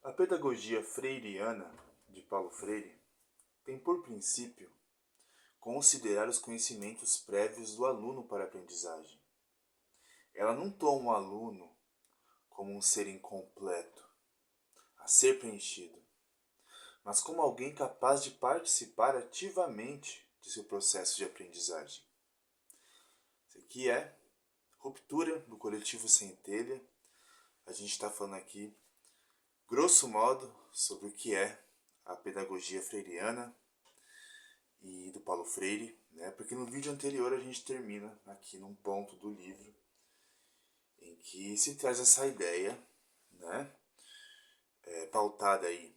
A pedagogia freiriana de Paulo Freire tem por princípio considerar os conhecimentos prévios do aluno para a aprendizagem. Ela não toma o aluno como um ser incompleto, a ser preenchido, mas como alguém capaz de participar ativamente de seu processo de aprendizagem. Isso aqui é Ruptura do Coletivo Centelha. A gente está falando aqui, grosso modo, sobre o que é a pedagogia freiriana e do Paulo Freire, né? Porque no vídeo anterior a gente termina aqui num ponto do livro em que se traz essa ideia, né? Pautada aí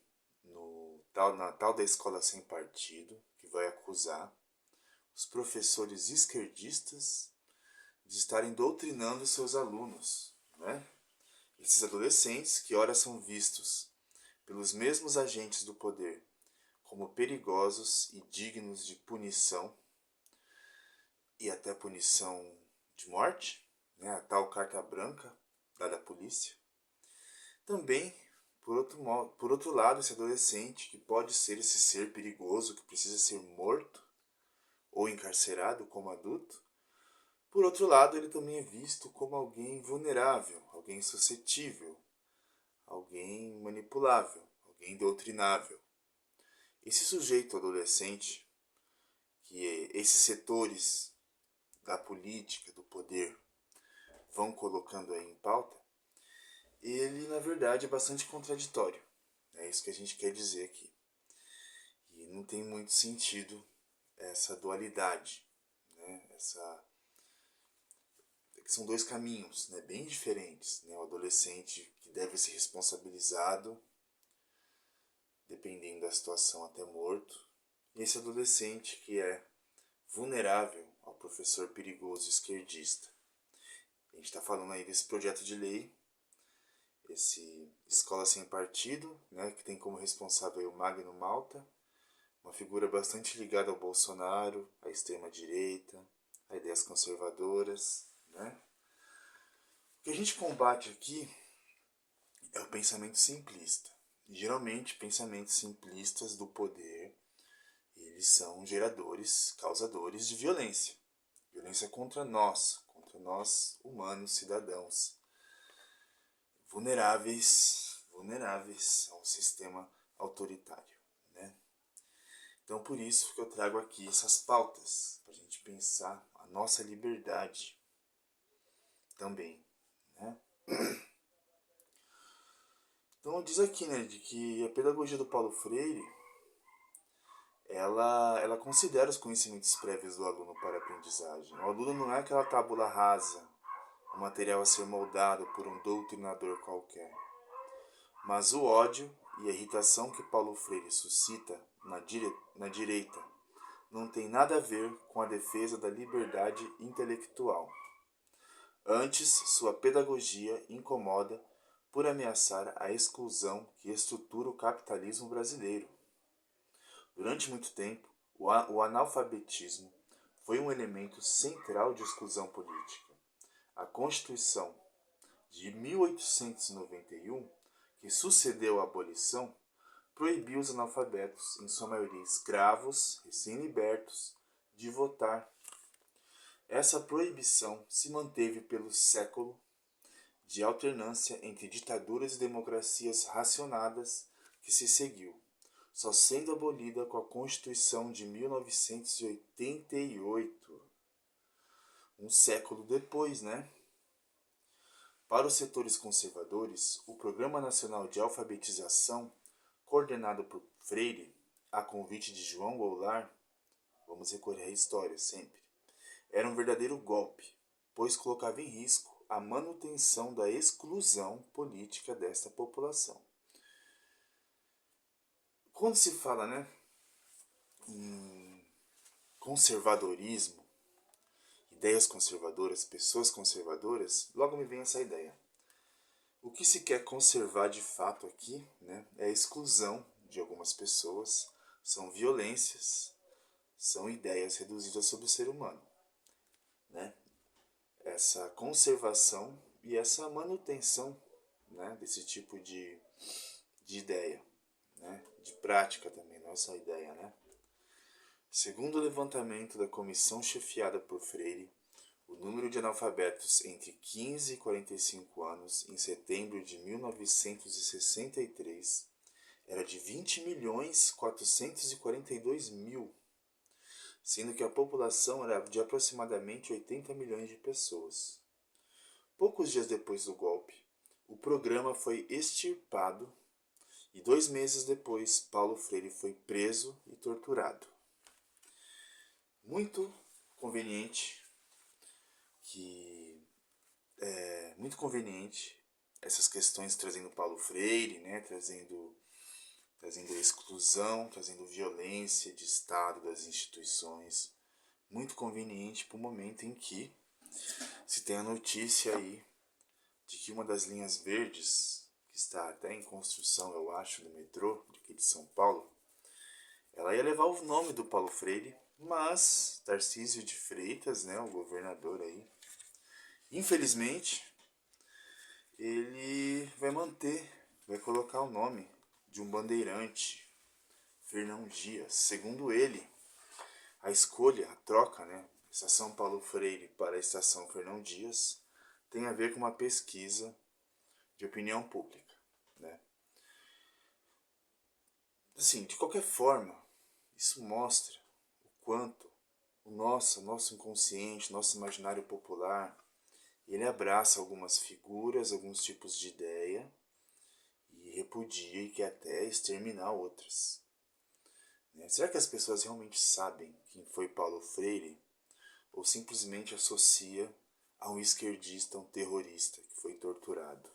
na tal da escola sem partido, que vai acusar os professores esquerdistas de estarem doutrinando seus alunos, né? Esses adolescentes que ora são vistos pelos mesmos agentes do poder como perigosos e dignos de punição, e até punição de morte, né? A tal carta branca dada à polícia. Também, por outro lado, esse adolescente, que pode ser esse ser perigoso, que precisa ser morto ou encarcerado como adulto, por outro lado, ele também é visto como alguém vulnerável, alguém suscetível, alguém manipulável, alguém doutrinável. Esse sujeito adolescente, que esses setores da política, do poder, vão colocando aí em pauta, ele na verdade é bastante contraditório. É isso que a gente quer dizer aqui. E não tem muito sentido essa dualidade, né? São dois caminhos, né, bem diferentes, né? O adolescente que deve ser responsabilizado, dependendo da situação, até morto, e esse adolescente que é vulnerável ao professor perigoso esquerdista. A gente está falando aí desse projeto de lei, esse Escola Sem Partido, né, que tem como responsável o Magno Malta, uma figura bastante ligada ao Bolsonaro, à extrema-direita, a ideias conservadoras, né? O que a gente combate aqui é o pensamento simplista. Geralmente, pensamentos simplistas do poder, eles são geradores, causadores de violência. Violência contra nós humanos, cidadãos, vulneráveis a um sistema autoritário, né? Então, por isso que eu trago aqui essas pautas, para a gente pensar a nossa liberdade também, né? Então, diz aqui, né, de que a pedagogia do Paulo Freire, ela considera os conhecimentos prévios do aluno para a aprendizagem. O aluno não é aquela tábula rasa, um material a ser moldado por um doutrinador qualquer. Mas o ódio e a irritação que Paulo Freire suscita na direita não tem nada a ver com a defesa da liberdade intelectual. Antes, sua pedagogia incomoda por ameaçar a exclusão que estrutura o capitalismo brasileiro. Durante muito tempo, o analfabetismo foi um elemento central de exclusão política. A Constituição de 1891, que sucedeu à abolição, proibiu os analfabetos, em sua maioria escravos, recém-libertos, de votar. Essa proibição se manteve pelo século de alternância entre ditaduras e democracias racionadas que se seguiu, só sendo abolida com a Constituição de 1988, um século depois, né? Para os setores conservadores, o Programa Nacional de Alfabetização, coordenado por Freire, a convite de João Goulart, vamos recorrer à história sempre, era um verdadeiro golpe, pois colocava em risco a manutenção da exclusão política desta população. Quando se fala, né, em conservadorismo, ideias conservadoras, pessoas conservadoras, logo me vem essa ideia. O que se quer conservar de fato aqui, né, é a exclusão de algumas pessoas, são violências, são ideias reduzidas sobre o ser humano, né? Essa conservação e essa manutenção, né, desse tipo de de ideia, né? De prática também, não é só ideia, né? Segundo o levantamento da comissão chefiada por Freire, o número de analfabetos entre 15 e 45 anos em setembro de 1963 era de 20.442.000, sendo que a população era de aproximadamente 80 milhões de pessoas. Poucos dias depois do golpe, o programa foi extirpado e 2 meses depois Paulo Freire foi preso e torturado. Muito conveniente essas questões trazendo Paulo Freire, né, trazendo exclusão, trazendo violência de Estado, das instituições. Muito conveniente para o momento em que se tem a notícia aí de que uma das linhas verdes, que está até em construção, eu acho, no metrô aqui de São Paulo, ela ia levar o nome do Paulo Freire, mas Tarcísio de Freitas, né, o governador aí, infelizmente, ele vai colocar o nome de um bandeirante, Fernão Dias. Segundo ele, a escolha, a troca, né, Estação Paulo Freire para a Estação Fernão Dias, tem a ver com uma pesquisa de opinião pública, né? Assim, de qualquer forma, isso mostra o quanto o nosso inconsciente, nosso imaginário popular, ele abraça algumas figuras, alguns tipos de ideia e repudia e quer até exterminar outras. Será que as pessoas realmente sabem quem foi Paulo Freire? Ou simplesmente associa a um esquerdista, um terrorista que foi torturado?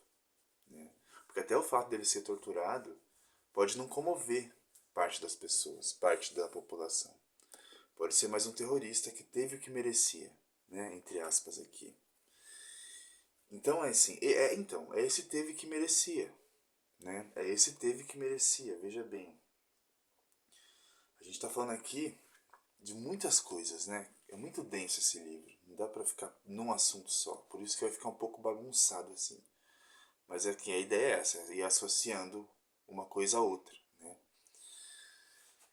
Porque até o fato dele ser torturado pode não comover parte das pessoas, parte da população. Pode ser mais um terrorista que teve o que merecia, né? Entre aspas aqui. Então é assim, é esse teve que merecia, né? É esse teve que merecia, veja bem. A gente está falando aqui de muitas coisas, né? É muito denso esse livro, não dá para ficar num assunto só, por isso que vai ficar um pouco bagunçado assim. Mas aqui a ideia é essa, ir associando uma coisa a outra, né?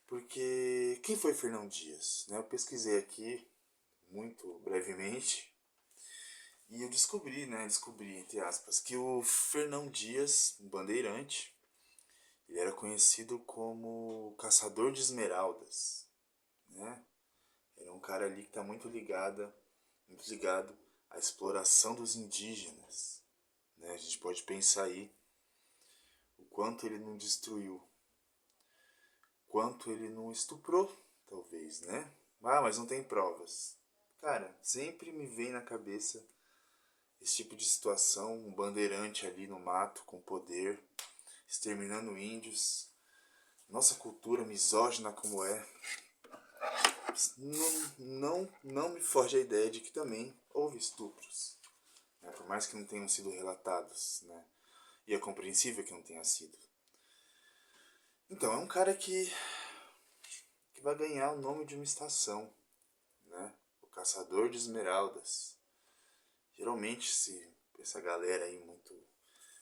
Porque quem foi Fernão Dias? Eu pesquisei aqui muito brevemente e eu descobri, entre aspas, que o Fernão Dias, um bandeirante, ele era conhecido como caçador de esmeraldas, né? Era um cara ali que está muito ligado à exploração dos indígenas, né? A gente pode pensar aí o quanto ele não destruiu, quanto ele não estuprou, talvez, né? Ah, mas não tem provas. Cara, sempre me vem na cabeça esse tipo de situação, um bandeirante ali no mato com poder, exterminando índios. Nossa cultura misógina como é, não me foge a ideia de que também houve estupros, né? Por mais que não tenham sido relatados, né? E é compreensível que não tenha sido. Então, é um cara que vai ganhar o nome de uma estação, né? O Caçador de Esmeraldas. Geralmente, essa galera aí muito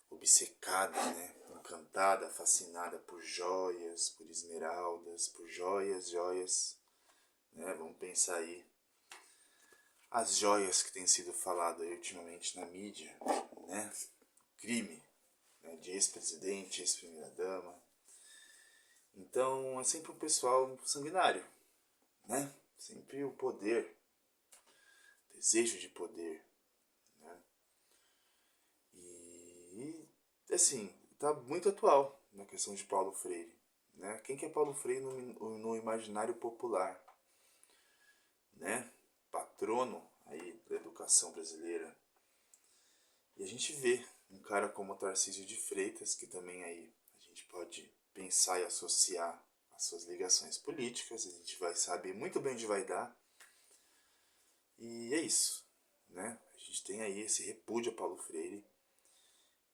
obcecada, né? Encantada, fascinada por joias, por esmeraldas, por joias, né? Vamos pensar aí as joias que têm sido falado aí ultimamente na mídia, né? Crime, né? De ex-presidente, ex-primeira-dama. Então é sempre um pessoal sanguinário, né? Sempre o poder, desejo de poder, né? E assim, tá muito atual na questão de Paulo Freire, né? Quem que é Paulo Freire no imaginário popular, né? Patrono aí da educação brasileira. E a gente vê um cara como Tarcísio de Freitas, que também aí a gente pode pensar e associar as suas ligações políticas, a gente vai saber muito bem onde vai dar. E é isso, né? A gente tem aí esse repúdio a Paulo Freire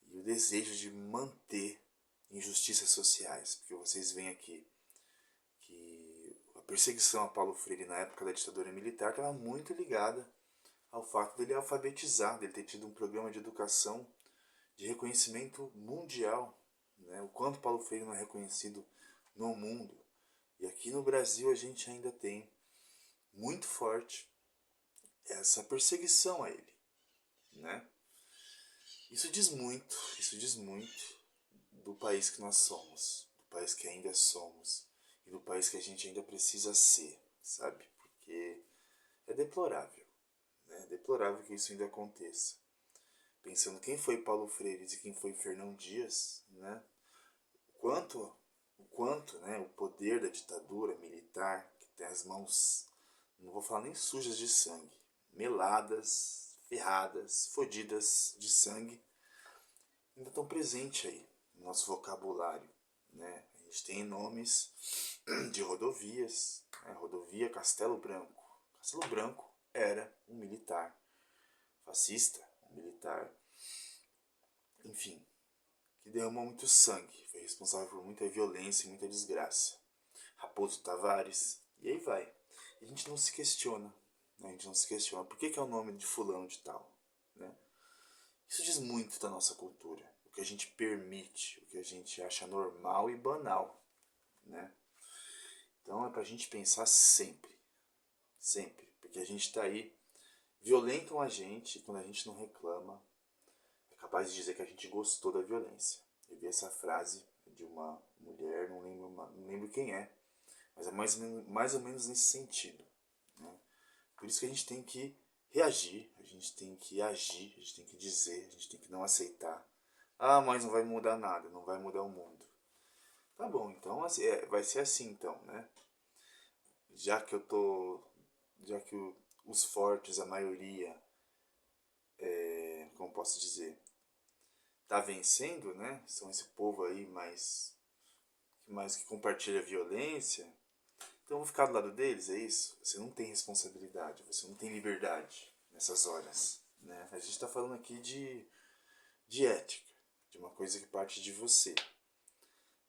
e o desejo de manter injustiças sociais, porque vocês veem aqui que a perseguição a Paulo Freire na época da ditadura militar estava muito ligada ao fato dele alfabetizar, dele ter tido um programa de educação de reconhecimento mundial, né? O quanto Paulo Freire não é reconhecido no mundo. E aqui no Brasil a gente ainda tem muito forte essa perseguição a ele, né? Isso diz muito do país que nós somos, do país que ainda somos e do país que a gente ainda precisa ser, sabe? Porque é deplorável, né? É deplorável que isso ainda aconteça. Pensando quem foi Paulo Freire e quem foi Fernão Dias, né? quanto, né, o poder da ditadura militar, que tem as mãos, não vou falar nem sujas de sangue, meladas, ferradas, fodidas de sangue, ainda estão presentes aí no nosso vocabulário. Né? A gente tem nomes de rodovias, né? Rodovia Castelo Branco. Castelo Branco era um militar fascista, um militar, enfim, que derramou muito sangue, foi responsável por muita violência e muita desgraça. Raposo Tavares, e aí vai. E a gente não se questiona, né? A gente não se questiona por que é o nome de fulano de tal, né? Isso diz muito da nossa cultura, o que a gente permite, o que a gente acha normal e banal, né? Então é pra gente pensar sempre, sempre, porque a gente tá aí, violentam a gente, e quando a gente não reclama, é capaz de dizer que a gente gostou da violência. Eu vi essa frase de uma mulher, não lembro quem é, mas é mais ou menos nesse sentido. Né? Por isso que a gente tem que reagir, a gente tem que agir, a gente tem que dizer, a gente tem que não aceitar. Ah, mas não vai mudar nada, não vai mudar o mundo. Tá bom, então vai ser assim então, né? Já que eu tô. Já que os fortes, a maioria, como posso dizer, tá vencendo, né? São esse povo aí mais que compartilha a violência. Então eu vou ficar do lado deles, é isso? Você não tem responsabilidade, você não tem liberdade nessas horas. Né? A gente está falando aqui de ética, de uma coisa que parte de você.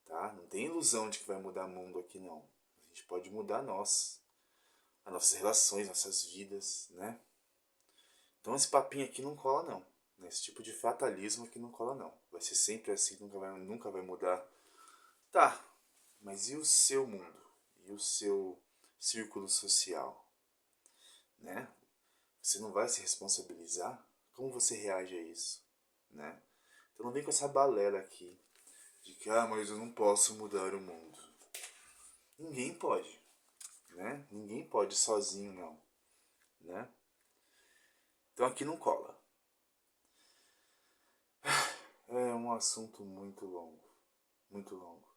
Tá? Não tem ilusão de que vai mudar o mundo aqui não. A gente pode mudar as nossas relações, nossas vidas, né? Então esse papinho aqui não cola não. Esse tipo de fatalismo aqui não cola não. Vai ser sempre assim, nunca vai mudar. Tá, mas e o seu mundo? E o seu círculo social? Né? Você não vai se responsabilizar? Como você reage a isso? Né? Então não vem com essa balela aqui de que, mas eu não posso mudar o mundo. Ninguém pode, né? Ninguém pode sozinho, não, né? Então aqui não cola. É um assunto muito longo, muito longo.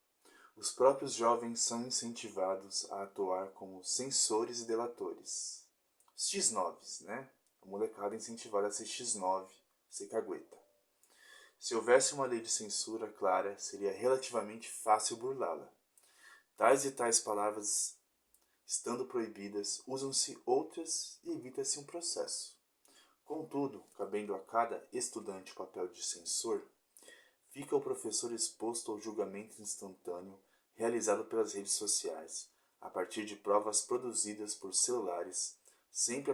Os próprios jovens são incentivados a atuar como censores e delatores. Os X9s, né? A molecada é incentivada a ser X9, ser cagueta. Se houvesse uma lei de censura clara, seria relativamente fácil burlá-la. Tais e tais palavras estando proibidas, usam-se outras e evita-se um processo. Contudo, cabendo a cada estudante o papel de censor, fica o professor exposto ao julgamento instantâneo realizado pelas redes sociais, a partir de provas produzidas por celulares, sempre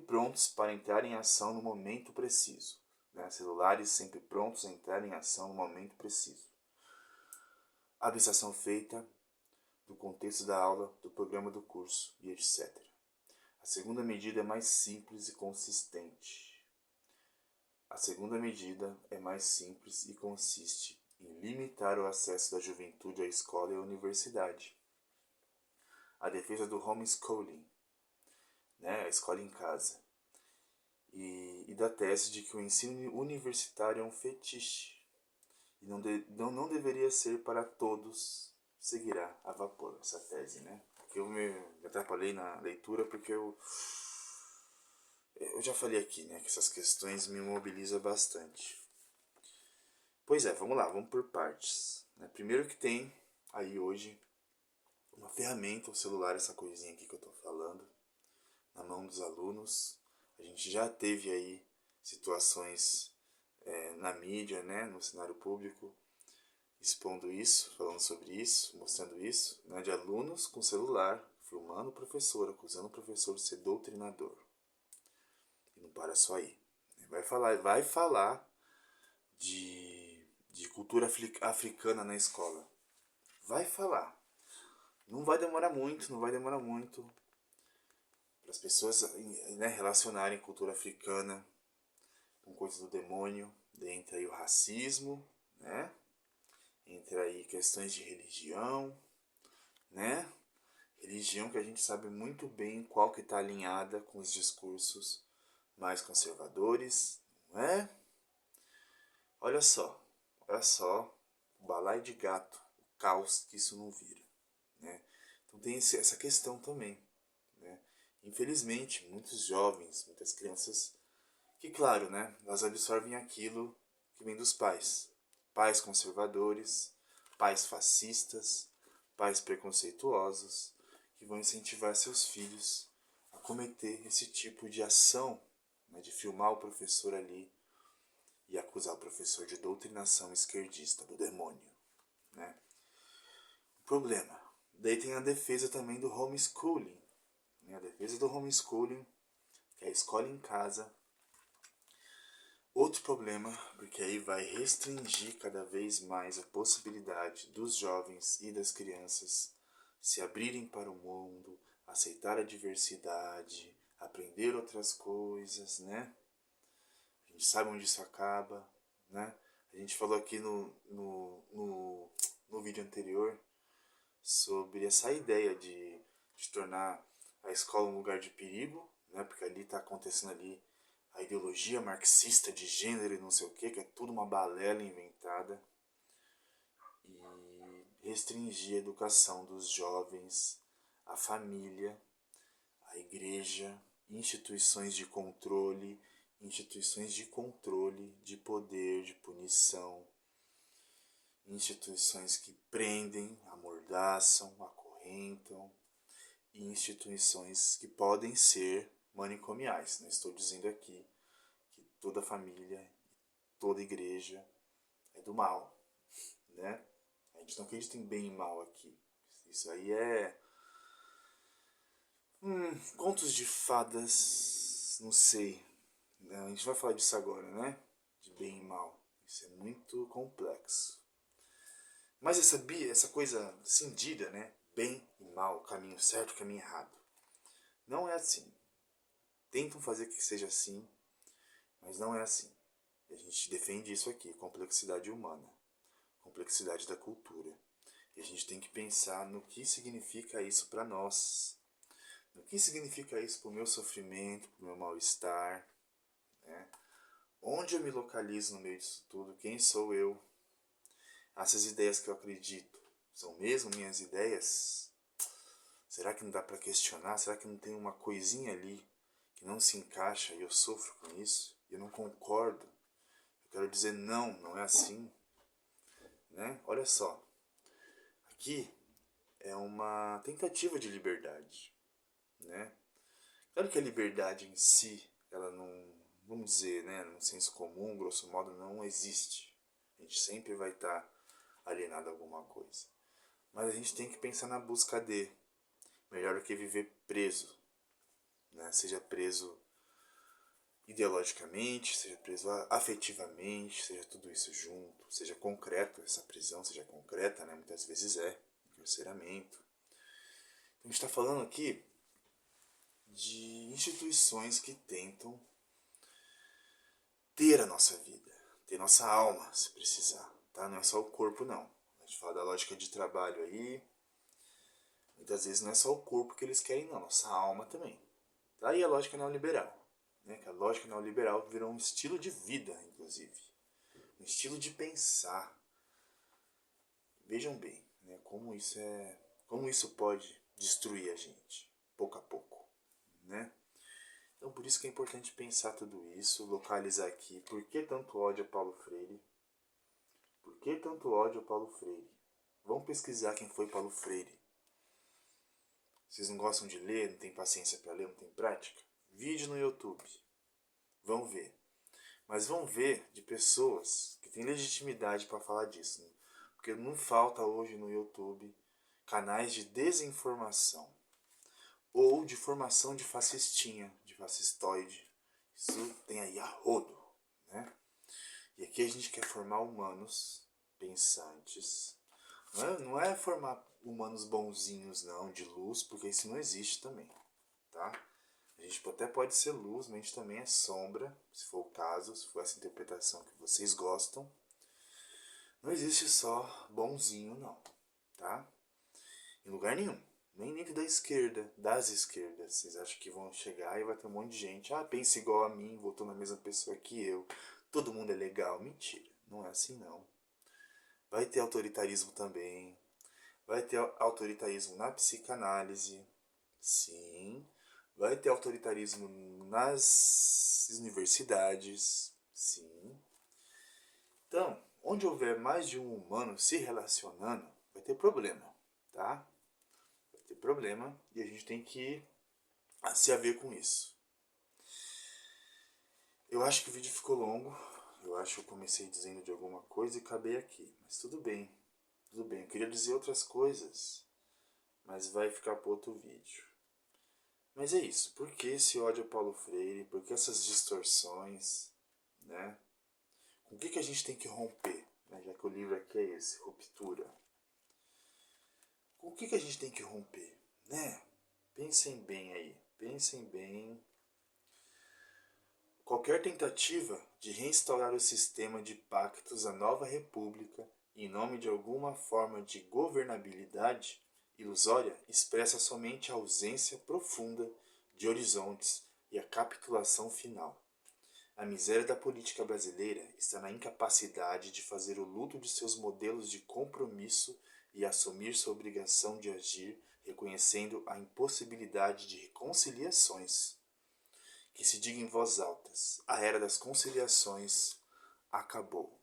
prontos para entrar em ação no momento preciso. Né? Celulares sempre prontos a entrar em ação no momento preciso. Abstração feita do contexto da aula, do programa do curso e etc. A segunda medida é mais simples e consistente. A segunda medida é mais simples e consiste em limitar o acesso da juventude à escola e à universidade. A defesa do homeschooling, né, a escola em casa. E da tese de que o ensino universitário é um fetiche e não deveria ser para todos, seguirá a vapor essa tese, né? Eu me atrapalhei na leitura porque eu já falei aqui, né, que essas questões me mobilizam bastante. Pois é, vamos lá, vamos por partes. Primeiro que tem aí hoje uma ferramenta, o celular, essa coisinha aqui que eu tô falando, na mão dos alunos. A gente já teve aí situações na mídia, né, no cenário público, expondo isso, falando sobre isso, mostrando isso, né, de alunos com celular, filmando o professor, acusando o professor de ser doutrinador. E não para só aí. Vai falar de de cultura africana na escola. Vai falar. Não vai demorar muito para as pessoas, né, relacionarem cultura africana com coisas do demônio. Entra aí o racismo, né? Entra aí questões de religião, né? Religião que a gente sabe muito bem qual que está alinhada com os discursos mais conservadores, não é? Olha só, o balaio de gato, o caos que isso não vira, né? Então tem essa questão também, né? Infelizmente, muitos jovens, muitas crianças, que claro, né, elas absorvem aquilo que vem dos pais. Pais conservadores, pais fascistas, pais preconceituosos, que vão incentivar seus filhos a cometer esse tipo de ação, né, de filmar o professor ali e acusar o professor de doutrinação esquerdista, do demônio, né? O problema. Daí tem a defesa também do homeschooling, né? A defesa do homeschooling, que é a escola em casa. Outro problema, porque aí vai restringir cada vez mais a possibilidade dos jovens e das crianças se abrirem para o mundo, aceitar a diversidade, aprender outras coisas, né? A gente sabe onde isso acaba, né? A gente falou aqui no vídeo anterior sobre essa ideia de tornar a escola um lugar de perigo, né? Porque ali está acontecendo ali a ideologia marxista de gênero e não sei o que é tudo uma balela inventada. E restringir a educação dos jovens, a família, a igreja, instituições de controle, de poder, de punição, instituições que prendem, amordaçam, acorrentam, e instituições que podem ser manicomiais. Não estou dizendo aqui que toda família, toda igreja é do mal, né? A gente não acredita em bem e mal aqui. Isso aí é contos de fadas, não sei. A gente vai falar disso agora, né? De bem e mal. Isso é muito complexo. Mas essa coisa cindida, né? Bem e mal, caminho certo, caminho errado. Não é assim. Tentam fazer que seja assim, mas não é assim. E a gente defende isso aqui, complexidade humana, complexidade da cultura. E a gente tem que pensar no que significa isso para nós. No que significa isso para o meu sofrimento, para o meu mal-estar, né? Onde eu me localizo no meio disso tudo? Quem sou eu? Essas ideias que eu acredito são mesmo minhas ideias? Será que não dá para questionar? Será que não tem uma coisinha ali que não se encaixa e eu sofro com isso? Eu não concordo. Eu quero dizer não, não é assim, né? Olha só. Aqui é uma tentativa de liberdade, né? Claro que a liberdade em si, ela não, vamos dizer, né, no senso comum, grosso modo, não existe. A gente sempre vai estar alienado a alguma coisa. Mas a gente tem que pensar na busca de melhor do que viver preso, né? Seja preso ideologicamente, seja preso afetivamente, seja tudo isso junto, seja concreto, essa prisão seja concreta, né? Muitas vezes encarceramento. Então a gente está falando aqui de instituições que tentam ter a nossa vida, ter nossa alma, se precisar, tá? Não é só o corpo, não. A gente fala da lógica de trabalho aí, muitas vezes não é só o corpo que eles querem, não, nossa alma também. Daí a lógica neoliberal, né? Que a lógica neoliberal virou um estilo de vida, inclusive, um estilo de pensar. Vejam bem, né? Como isso pode destruir a gente, pouco a pouco, né? Então por isso que é importante pensar tudo isso, localizar aqui por que tanto ódio a Paulo Freire. Por que tanto ódio a Paulo Freire? Vamos pesquisar quem foi Paulo Freire. Vocês não gostam de ler, não tem paciência para ler, não tem prática? Vídeo no YouTube. Vão ver. Mas vão ver de pessoas que têm legitimidade para falar disso. Né? Porque não falta hoje no YouTube canais de desinformação. Ou de formação de fascistinha, de fascistoide. Isso tem aí a rodo, né? E aqui a gente quer formar humanos pensantes. Não é formar humanos bonzinhos, não, de luz, porque isso não existe também, tá? A gente até pode ser luz, mas a gente também é sombra, se for o caso, se for essa interpretação que vocês gostam. Não existe só bonzinho, não, tá? Em lugar nenhum. Nem dentro da esquerda, das esquerdas. Vocês acham que vão chegar e vai ter um monte de gente. Ah, pensa igual a mim, votou na mesma pessoa que eu. Todo mundo é legal. Mentira, não é assim não. Vai ter autoritarismo também. Vai ter autoritarismo na psicanálise. Sim. Vai ter autoritarismo nas universidades. Sim. Então, onde houver mais de um humano se relacionando, vai ter problema, tá? Vai ter problema e a gente tem que se haver com isso. Eu acho que o vídeo ficou longo. Eu acho que eu comecei dizendo de alguma coisa e acabei aqui. Mas tudo bem. Tudo bem. Eu queria dizer outras coisas, mas vai ficar para outro vídeo. Mas é isso. Por que esse ódio a Paulo Freire? Por que essas distorções? Né? Com o que a gente tem que romper? Né? Já que o livro aqui é esse, ruptura. Com o que a gente tem que romper? Né? Pensem bem aí. Pensem bem. Qualquer tentativa de reinstaurar o sistema de pactos à nova república em nome de alguma forma de governabilidade ilusória expressa somente a ausência profunda de horizontes e a capitulação final. A miséria da política brasileira está na incapacidade de fazer o luto de seus modelos de compromisso e assumir sua obrigação de agir, reconhecendo a impossibilidade de reconciliações. Que se diga em voz alta: a era das conciliações acabou.